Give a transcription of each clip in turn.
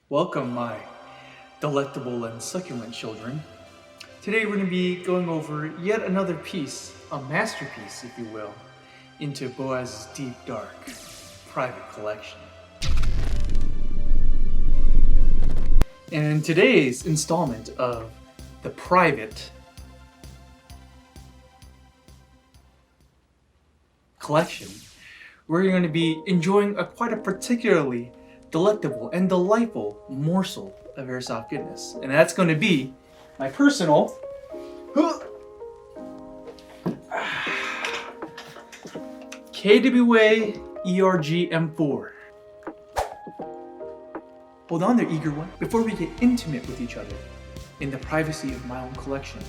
Welcome, my delectable and succulent children. Today we're going to be going over yet another piece, a masterpiece, if you will, into Boaz's deep, dark, private collection. And in today's installment of the private collection, we're going to be enjoying quite a particularly delectable and delightful morsel of airsoft goodness, and that's going to be my personal KWA ERG M4. Hold on there, eager one. Before we get intimate with each other in the privacy of my own collection,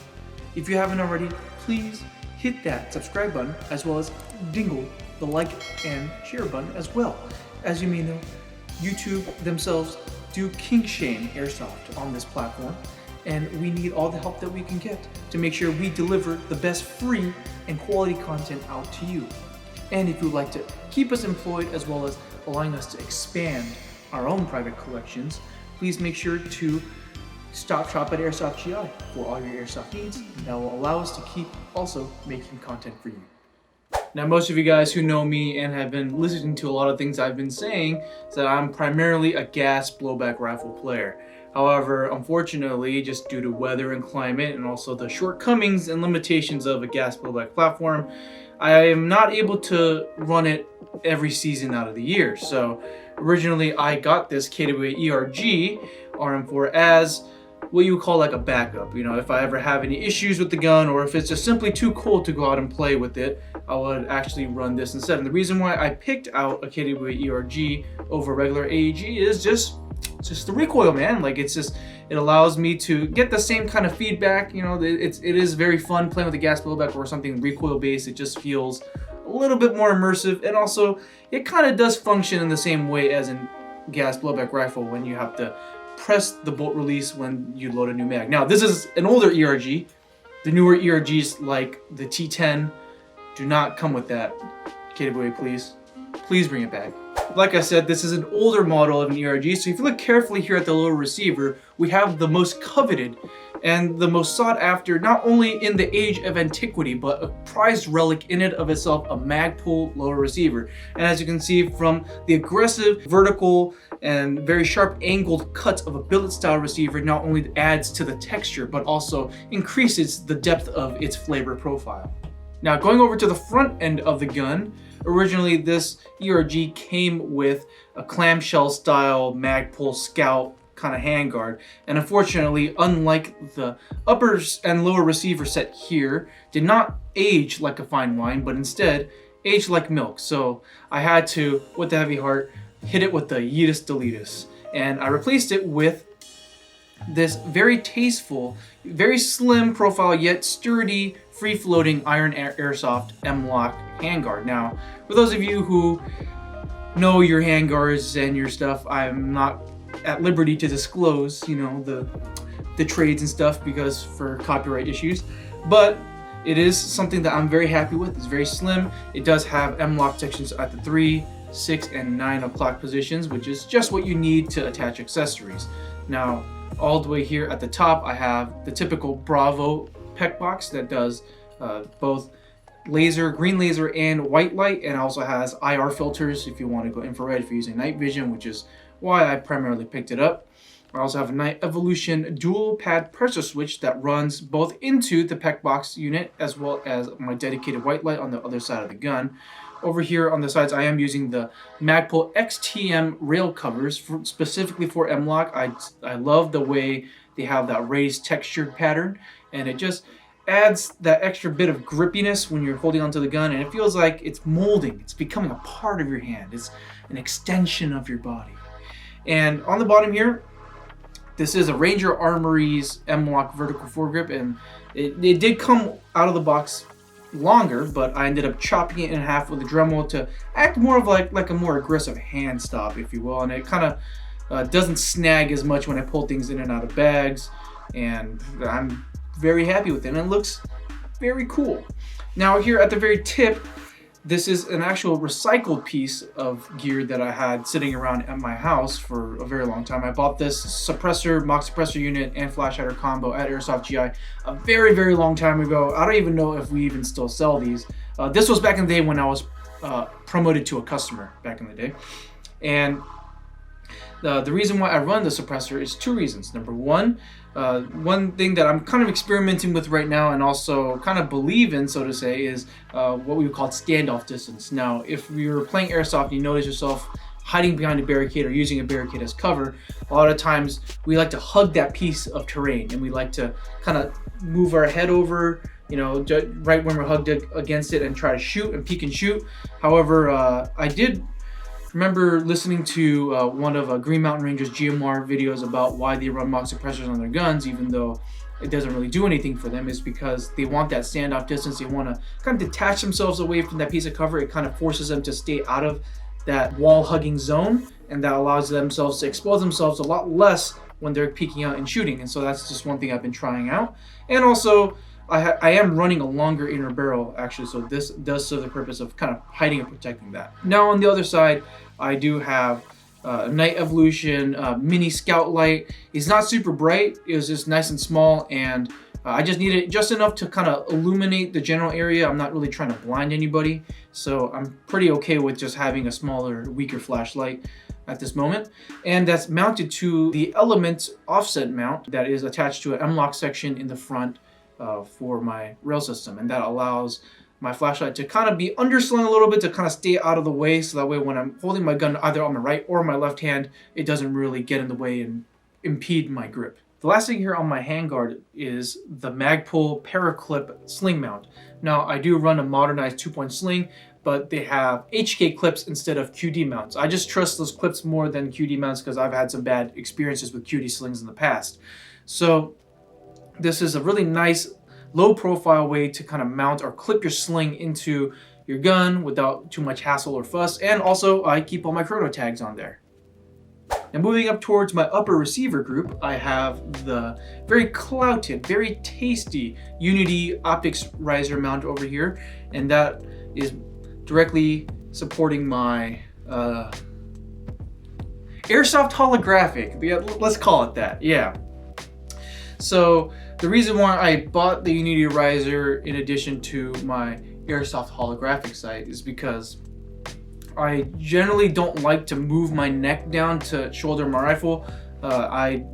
if you haven't already, please hit that subscribe button as well as dingle the like and share button as well. As you may know, YouTube themselves do kink shame airsoft on this platform, and we need all the help that we can get to make sure we deliver the best free and quality content out to you. And if you'd like to keep us employed as well as allowing us to expand our own private collections, please make sure to stop shop at Airsoft GI for all your airsoft needs. That will allow us to keep also making content for you. Now, most of you guys who know me and have been listening to a lot of things I've been saying is that I'm primarily a gas blowback rifle player. However, unfortunately, just due to weather and climate and also the shortcomings and limitations of a gas blowback platform, I am not able to run it every season out of the year. So originally I got this KWA ERG RM4 as what you would call like a backup. You know, if I ever have any issues with the gun or if it's just simply too cold to go out and play with it, I would actually run this instead. And the reason why I picked out a KWA ERG over regular AEG is just the recoil, man. Like, it's just, it allows me to get the same kind of feedback. You know, it is very fun playing with a gas blowback or something recoil based. It just feels a little bit more immersive, and also it kind of does function in the same way as in gas blowback rifle when you have to press the bolt release when you load a new mag. Now, this is an older ERG. The newer ERGs like the T10 do not come with that. KWA, please bring it back. Like I said, this is an older model of an ERG, so if you look carefully here at the lower receiver, we have the most coveted and the most sought after, not only in the age of antiquity, but a prized relic in and of itself, a MAGPUL lower receiver. And as you can see from the aggressive, vertical, and very sharp angled cuts of a billet style receiver, not only adds to the texture, but also increases the depth of its flavor profile. Now, going over to the front end of the gun, originally this ERG came with a clamshell style MAGPUL Scout kind of handguard, and unfortunately, unlike the upper and lower receiver set here, did not age like a fine wine, but instead aged like milk. So I had to, with the heavy heart, hit it with the Yeetus Deletus, and I replaced it with this very tasteful, very slim profile yet sturdy, free-floating iron airsoft M-LOK handguard. Now, for those of you who know your handguards and your stuff, I'm not at liberty to disclose, you know, the trades and stuff because for copyright issues, but it is something that I'm very happy with. It's very slim. It does have M-LOK sections at the 3, 6, and 9 o'clock positions, which is just what you need to attach accessories. Now, all the way here at the top, I have the typical Bravo PEC box that does both laser, green laser, and white light, and also has IR filters if you want to go infrared if you're using night vision, which is why I primarily picked it up. I also have a Night Evolution dual pad pressure switch that runs both into the PEC box unit as well as my dedicated white light on the other side of the gun. Over here on the sides, I am using the MAGPUL XTM rail covers specifically for M-LOK. I love the way they have that raised textured pattern, and it just adds that extra bit of grippiness when you're holding onto the gun, and it feels like it's molding. It's becoming a part of your hand. It's an extension of your body. And on the bottom here, this is a Ranger Armory's M-LOK vertical foregrip, and it did come out of the box longer, but I ended up chopping it in half with a Dremel to act more of like a more aggressive hand stop, if you will, and it kind of doesn't snag as much when I pull things in and out of bags, and I'm very happy with it, and it looks very cool. Now here at the very tip, This is an actual recycled piece of gear that I had sitting around at my house for a very long time. I bought this suppressor, mock suppressor unit, and flash hider combo at Airsoft GI a very, very long time ago. I don't even know if we even still sell these. This was back in the day when I was promoted to a customer back in the day. And the reason why I run the suppressor is two reasons. Number one, one thing that I'm kind of experimenting with right now and also kind of believe in, so to say, is what we would call standoff distance. Now, if you're playing Airsoft and you notice yourself hiding behind a barricade or using a barricade as cover, a lot of times we like to hug that piece of terrain and we like to kind of move our head over, you know, right when we're hugged against it and try to shoot and peek and shoot. However, I did remember listening to one of Green Mountain Rangers GMR videos about why they run mock suppressors on their guns, even though it doesn't really do anything for them, is because they want that standoff distance. They want to kind of detach themselves away from that piece of cover. It kind of forces them to stay out of that wall hugging zone, and that allows themselves to expose themselves a lot less when they're peeking out and shooting. And so that's just one thing I've been trying out. And also, I am running a longer inner barrel actually, so this does serve the purpose of kind of hiding and protecting that. Now on the other side, I do have a Night Evolution mini scout light. It's not super bright, it was just nice and small, and I just need it just enough to kind of illuminate the general area. I'm not really trying to blind anybody, so I'm pretty okay with just having a smaller, weaker flashlight at this moment. And that's mounted to the Element offset mount that is attached to an M-LOK section in the front for my rail system, and that allows my flashlight to kind of be underslung a little bit to kind of stay out of the way, so that way when I'm holding my gun either on my right or my left hand, it doesn't really get in the way and impede my grip. The last thing here on my handguard is the MAGPUL Paraclip sling mount. Now I do run a modernized 2-point sling, but they have HK clips instead of QD mounts. I just trust those clips more than QD mounts because I've had some bad experiences with QD slings in the past. So this is a really nice low profile way to kind of mount or clip your sling into your gun without too much hassle or fuss. And also I keep all my chrono tags on there. Now moving up towards my upper receiver group, I have the very clouted, very tasty Unity optics riser mount over here, and that is directly supporting my Airsoft holographic. Yeah, let's call it that. Yeah. So the reason why I bought the Unity riser in addition to my Airsoft holographic sight is because I generally don't like to move my neck down to shoulder my rifle. I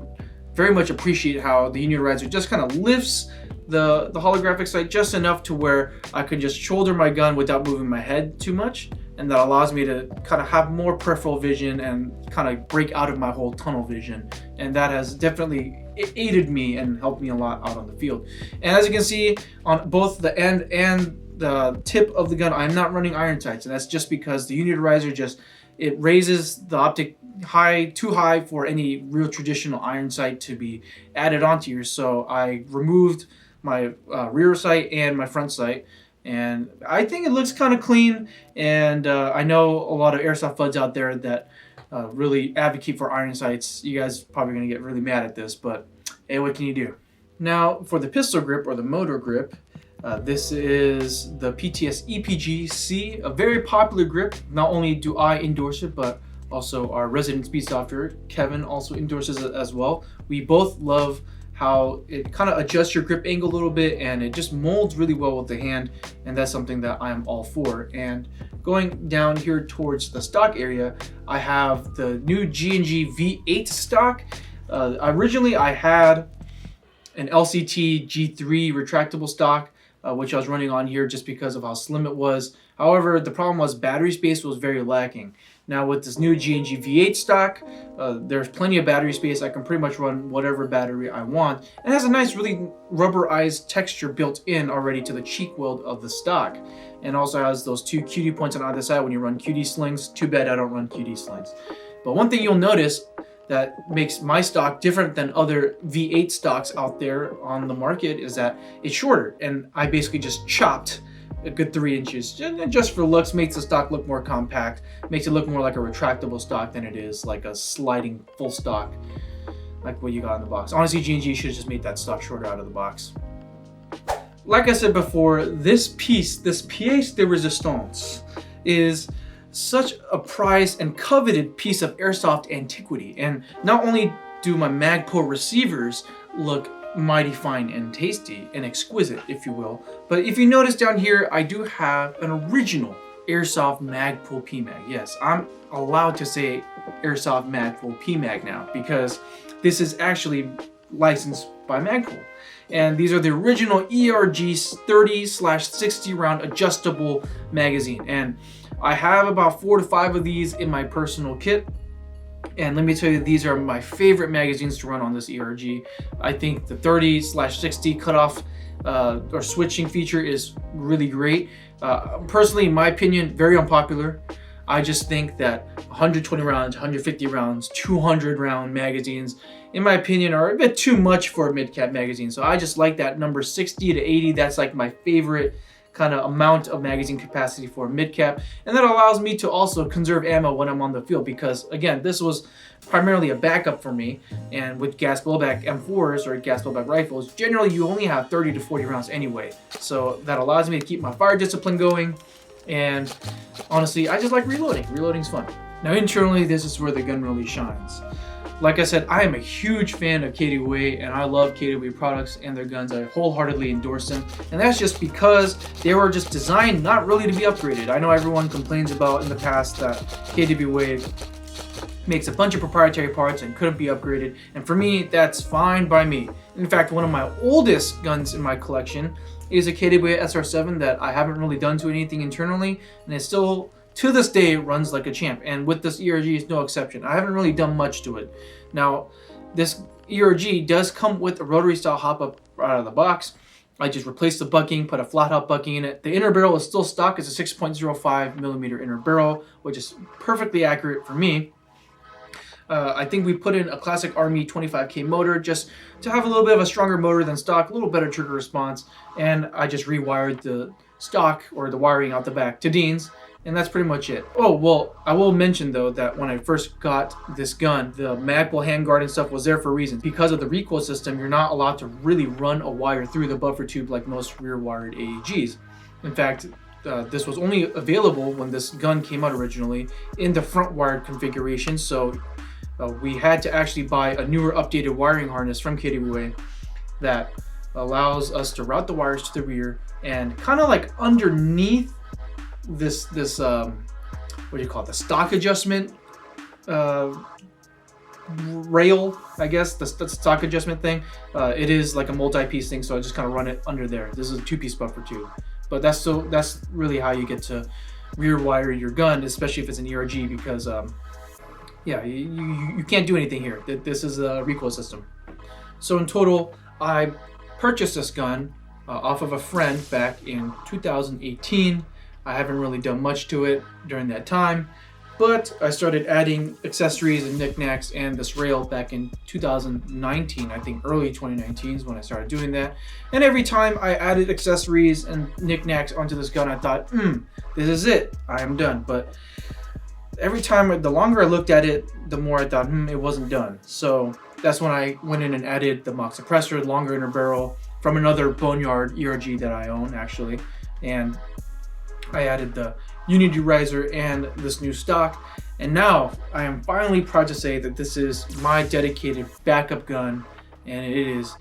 very much appreciate how the Unity riser just kind of lifts the holographic sight just enough to where I can just shoulder my gun without moving my head too much, and that allows me to kind of have more peripheral vision and kind of break out of my whole tunnel vision, and that has definitely aided me and helped me a lot out on the field. And as you can see on both the end and the tip of the gun, I'm not running iron sights, and that's just because the Unity riser it raises the optic too high for any real traditional iron sight to be added onto yours. So I removed my rear sight and my front sight, and I think it looks kind of clean. And I know a lot of airsoft buds out there that really advocate for iron sights. You guys probably gonna get really mad at this, but hey, what can you do? Now for the pistol grip or the motor grip, this is the PTS EPG-C, a very popular grip. Not only do I endorse it, but also our resident speed softer, Kevin, also endorses it as well. We both love how it kind of adjusts your grip angle a little bit, and it just molds really well with the hand, and that's something that I'm all for. And going down here towards the stock area, I have the new G&G V8 stock. Originally I had an LCT G3 retractable stock, which I was running on here just because of how slim it was. However, the problem was battery space was very lacking. Now with this new G&G V8 stock, there's plenty of battery space. I can pretty much run whatever battery I want. And it has a nice, really rubberized texture built in already to the cheek weld of the stock. And also has those two QD points on either side when you run QD slings. Too bad I don't run QD slings. But one thing you'll notice that makes my stock different than other V8 stocks out there on the market is that it's shorter. And I basically just chopped a good 3 inches just for looks. Makes the stock look more compact, makes it look more like a retractable stock than it is like a sliding full stock like what you got in the box. Honestly, G&G should have just made that stock shorter out of the box. like I said before, this piece, this pièce de résistance, is such a prized and coveted piece of airsoft antiquity. And not only do my Magpul receivers look mighty fine and tasty and exquisite, if you will, but if you notice down here, I do have an original Airsoft Magpul PMag. Yes, I'm allowed to say Airsoft Magpul PMag now because this is actually licensed by Magpul. And these are the original ERG 30/60 round adjustable magazine. And I have about 4 to 5 of these in my personal kit. And let me tell you, these are my favorite magazines to run on this ERG. I think the 30/60 cutoff or switching feature is really great. Personally, in my opinion, very unpopular. I just think that 120 rounds, 150 rounds, 200 round magazines, in my opinion, are a bit too much for a mid-cap magazine. So I just like that number 60 to 80. That's like my favorite kind of amount of magazine capacity for a mid-cap. And that allows me to also conserve ammo when I'm on the field because, again, this was primarily a backup for me. And with gas blowback M4s or gas blowback rifles, generally you only have 30 to 40 rounds anyway. So that allows me to keep my fire discipline going. And honestly, I just like reloading. Reloading's fun. Now internally, this is where the gun really shines. Like I said, I am a huge fan of KWA and I love KWA products and their guns. I wholeheartedly endorse them. And that's just because they were just designed not really to be upgraded. I know everyone complains about in the past that KWA makes a bunch of proprietary parts and couldn't be upgraded. And for me, that's fine by me. In fact, one of my oldest guns in my collection is a KWA SR7 that I haven't really done to anything internally, and it still, to this day, runs like a champ. And with this ERG, it's no exception. I haven't really done much to it. Now, this ERG does come with a rotary style hop-up right out of the box. I just replaced the bucking, put a flat hop bucking in it. The inner barrel is still stock. It's a 6.05 millimeter inner barrel, which is perfectly accurate for me. I think we put in a classic Army 25K motor just to have a little bit of a stronger motor than stock, a little better trigger response, and I just rewired the stock or the wiring out the back to Dean's, and that's pretty much it. Oh, well, I will mention though that when I first got this gun, the MAGPUL handguard and stuff was there for a reason. Because of the recoil system, you're not allowed to really run a wire through the buffer tube like most rear-wired AEGs. In fact, this was only available when this gun came out originally in the front wired configuration, so we had to actually buy a newer updated wiring harness from KWA that allows us to route the wires to the rear and kind of like underneath this what do you call it, the stock adjustment rail, I guess, the stock adjustment thing. It is like a multi-piece thing, so I just kind of run it under there. This is a 2-piece buffer tube, but that's really how you get to rear wire your gun, especially if it's an ERG, because yeah, you can't do anything here. This is a recoil system. So in total, I purchased this gun off of a friend back in 2018. I haven't really done much to it during that time, but I started adding accessories and knickknacks and this rail back in 2019. I think early 2019 is when I started doing that. And every time I added accessories and knickknacks onto this gun, I thought, this is it, I am done. But every time, the longer I looked at it, the more I thought, it wasn't done. So that's when I went in and added the mock suppressor, longer inner barrel, from another Boneyard ERG that I own, actually. And I added the Unity riser and this new stock. And now I am finally proud to say that this is my dedicated backup gun, and it is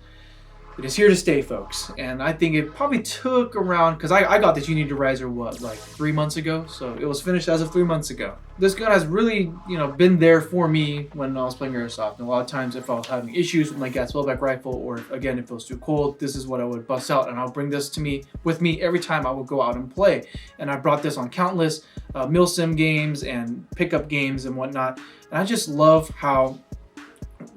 here to stay, folks. And I think it probably took around, because I got this Unity riser, what, like 3 months ago? So it was finished as of 3 months ago. This gun has really, been there for me when I was playing Airsoft. And a lot of times if I was having issues with my gas blowback rifle, or again, if it was too cold, this is what I would bust out, and I'll bring this with me every time I would go out and play. And I brought this on countless milsim games and pickup games and whatnot. And I just love how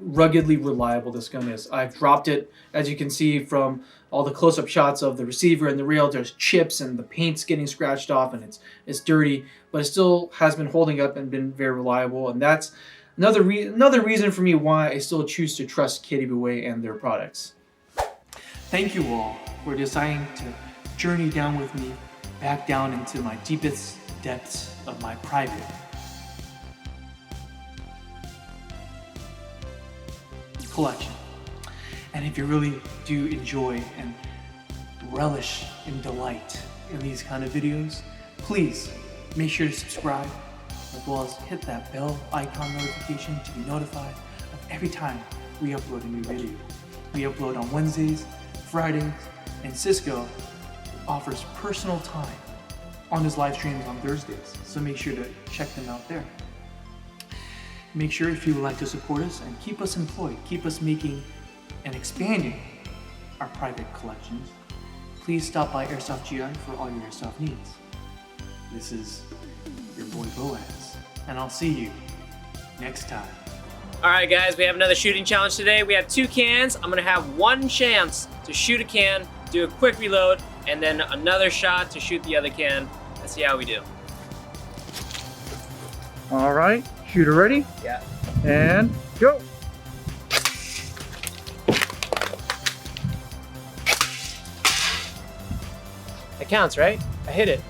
ruggedly reliable this gun is. I've dropped it, as you can see from all the close-up shots of the receiver and the rail. There's chips and the paint's getting scratched off and it's dirty, but it still has been holding up and been very reliable. And that's another reason for me why I still choose to trust KWA and their products. Thank you all for deciding to journey down with me back down into my deepest depths of my private collection. And if you really do enjoy and relish and delight in these kind of videos, please make sure to subscribe, as well as hit that bell icon notification to be notified of every time we upload a new video. We upload on Wednesdays, Fridays, and Cisco offers personal time on his live streams on Thursdays, so make sure to check them out there. Make sure, if you would like to support us and keep us employed, keep us making and expanding our private collections, please stop by Airsoft GI for all your airsoft needs. This is your boy Boaz, and I'll see you next time. All right, guys, we have another shooting challenge today. We have 2 cans. I'm gonna have 1 chance to shoot a can, do a quick reload, and then another shot to shoot the other can. Let's see how we do. All right, shooter ready? Yeah. And go. That counts, right? I hit it.